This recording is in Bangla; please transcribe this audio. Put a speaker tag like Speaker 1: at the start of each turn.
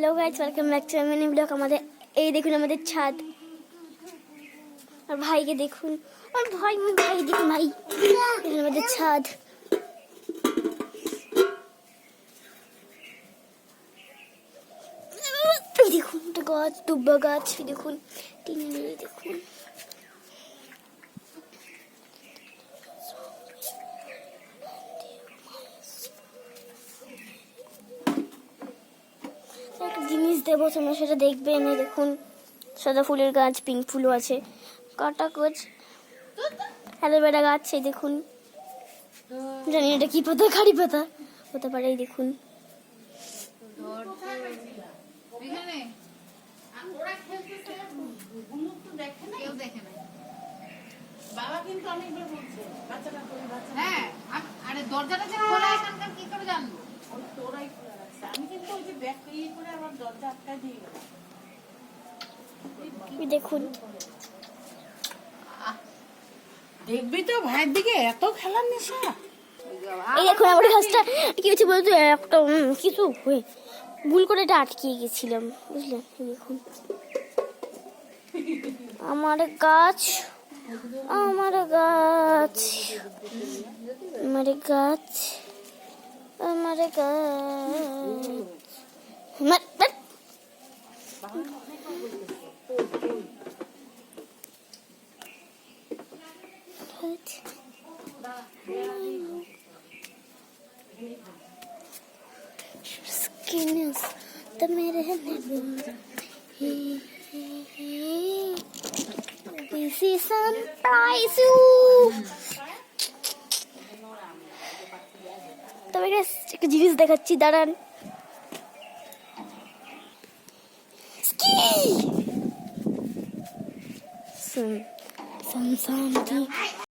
Speaker 1: Hello guys, welcome back to mini blog. আমাদের এই দেখুন আমাদের ছাদ, আর ভাইকে দেখুন, আর ভাই দেখুন, ভাই দেখুন আমাদের ছাদ। এই দেখুন একটা গাছ, দুব্বা গাছ, দেখুন টিনি দেখুন। একটা জিনিস দেবো, তোমরা সেটা দেখবে। এনে দেখুন সাদা ফুলের গাছ, পিঙ্ক ফুলও আছে, কাটা গাছ, অ্যালোভেরা গাছ। এই দেখুন, জানি এটা কি পাতা, কারি পাতা হতে পারে। এই দেখুন
Speaker 2: বাবা কিন্তু অনেকবার বলছে বাচ্চাটা করে বাচ্চা। হ্যাঁ, আরে দরজাটা যে খোলা এখানকার কি করে জানবো? তোরাই খোলা রাখছে। আমি কিন্তু ওই যে ব্যাগ করে আমার দরজা আটকায় দিয়ে গেলাম।
Speaker 1: দেখুন,
Speaker 2: দেখবি তো ভাইয়ের দিকে এত খেলার নেশা।
Speaker 1: এই দেখুন আমার গাছটা কি হচ্ছে বলতো, একটা কিছু হয়ে ভুল করে এটা আটকে গেছিলাম, বুঝলেন। এই দেখুন আমার গাছ, আমার গাছ, আমার গাছ, আমার গাছ। Skinnes the mere this is surprise you. তবে একটা জিনিস দেখাচ্ছি, দাঁড়ান। Some